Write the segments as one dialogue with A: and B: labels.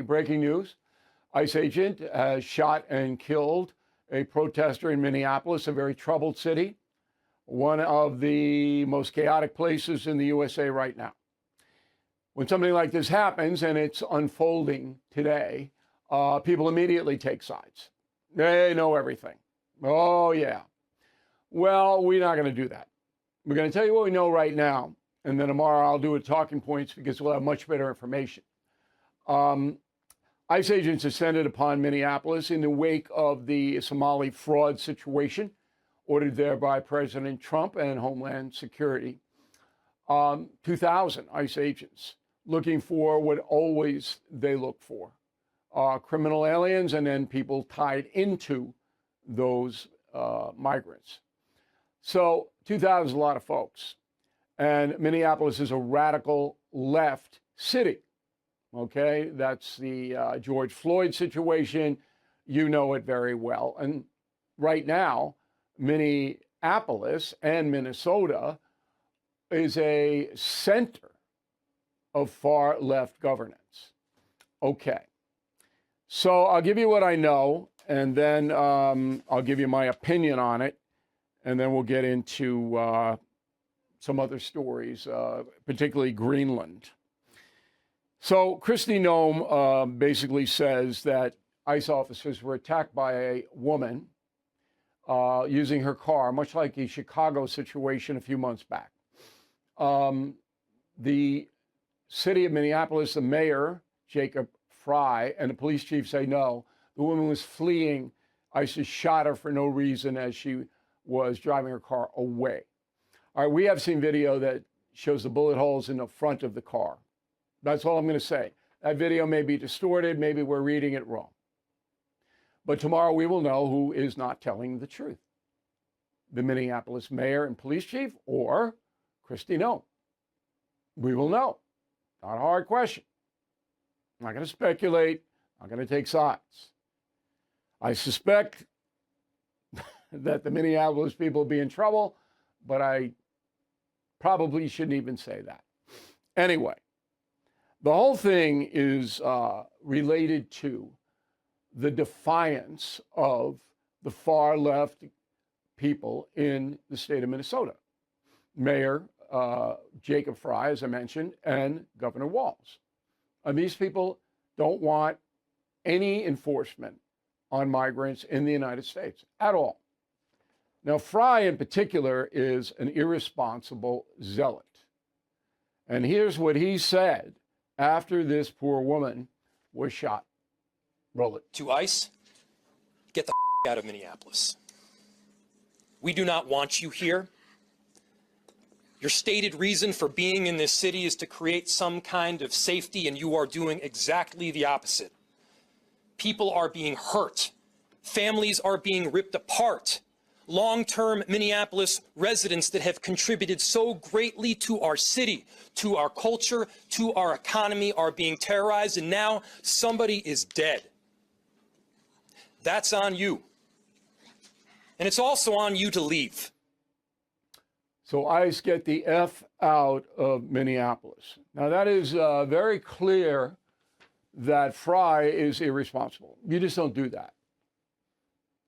A: Breaking news, ICE agent has shot and killed a protester in Minneapolis, a very troubled city, one of the most chaotic places in the USA right now. When something like this happens, and it's unfolding today, people immediately take sides. They know everything. Oh, yeah. Well, we're not going to do that. We're going to tell you what we know right now, and then tomorrow I'll do a talking points because we'll have much better information. ICE agents descended upon Minneapolis in the wake of the Somali fraud situation, ordered there by President Trump and Homeland Security. 2,000 ICE agents looking for what always they look for, criminal aliens and then people tied into those migrants. So 2,000 is a lot of folks. And Minneapolis is a radical left city. Okay, that's the George Floyd situation. You know it very well. And right now, Minneapolis and Minnesota is a center of far left governance. Okay, so I'll give you what I know, and then I'll give you my opinion on it, and then we'll get into some other stories, particularly Greenland. So Kristi Noem basically says that ICE officers were attacked by a woman using her car, much like the Chicago situation a few months back. The city of Minneapolis, the mayor, Jacob Fry, and the police chief say no. The woman was fleeing. ICE shot her for no reason as she was driving her car away. All right, we have seen video that shows the bullet holes in the front of the car. That's all I'm going to say. That video may be distorted. Maybe we're reading it wrong. But tomorrow we will know who is not telling the truth. The Minneapolis mayor and police chief or Kristi Noem. We will know. Not a hard question. I'm not going to speculate. I'm not going to take sides. I suspect that the Minneapolis people will be in trouble, but I probably shouldn't even say that. Anyway. The whole thing is related to the defiance of the far left people in the state of Minnesota. Mayor Jacob Fry, as I mentioned, and Governor Walz. And these people don't want any enforcement on migrants in the United States at all. Now, Fry in particular is an irresponsible zealot. And here's what he said after this poor woman was shot. Roll it.
B: To ICE, get the out of Minneapolis. We do not want you here. Your stated reason for being in this city is to create some kind of safety, and you are doing exactly the opposite. People are being hurt. Families are being ripped apart. Long-term Minneapolis residents that have contributed so greatly to our city, to our culture, to our economy are being terrorized, and now somebody is dead. That's on you. And it's also on you to leave.
A: So ICE get the F out of Minneapolis. Now that is very clear that Fry is irresponsible. You just don't do that.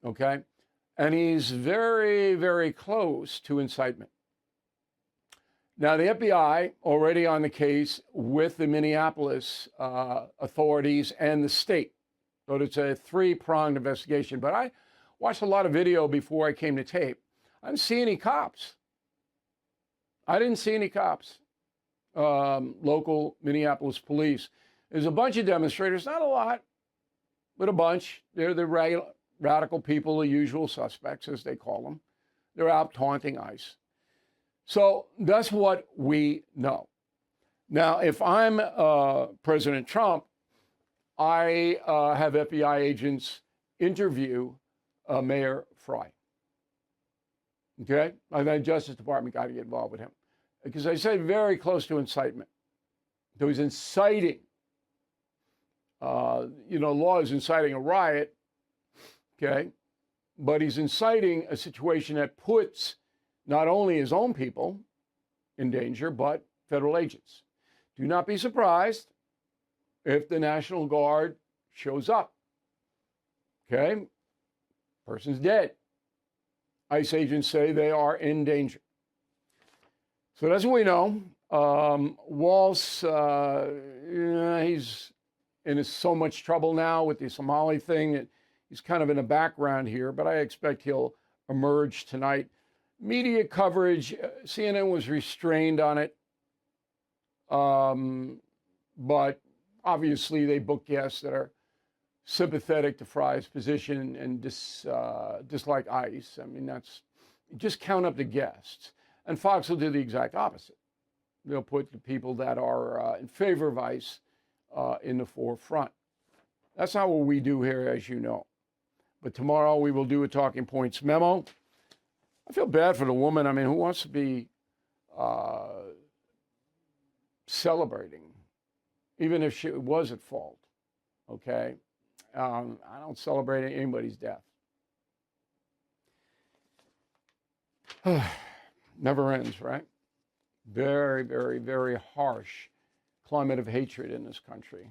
A: Okay? And he's very, very close to incitement. Now, the FBI already on the case with the Minneapolis authorities and the state. So it's a three-pronged investigation. But I watched a lot of video before I came to tape. I didn't see any cops. Local Minneapolis police. There's a bunch of demonstrators, not a lot, but a bunch. They're the radical people, the usual suspects, as they call them. They're out taunting ICE. So that's what we know. Now, if I'm President Trump, I have FBI agents interview Mayor Fry. Okay? I think the Justice Department got to get involved with him. Because I said very close to incitement. So he's inciting. Law is inciting a riot. Okay, but he's inciting a situation that puts not only his own people in danger, but federal agents. Do not be surprised if the National Guard shows up. Okay? Person's dead. ICE agents say they are in danger. So that's what we know. Walz, he's in so much trouble now with the Somali thing. He's kind of in the background here, but I expect he'll emerge tonight. Media coverage, CNN was restrained on it. But obviously they book guests that are sympathetic to Fry's position and dislike ICE. I mean, just count up the guests. And Fox will do the exact opposite. They'll put the people that are in favor of ICE in the forefront. That's not what we do here, as you know. But tomorrow we will do a talking points memo. I feel bad for the woman. I mean, who wants to be celebrating, even if she was at fault? Okay? I don't celebrate anybody's death. Never ends, right? Very, very, very harsh climate of hatred in this country.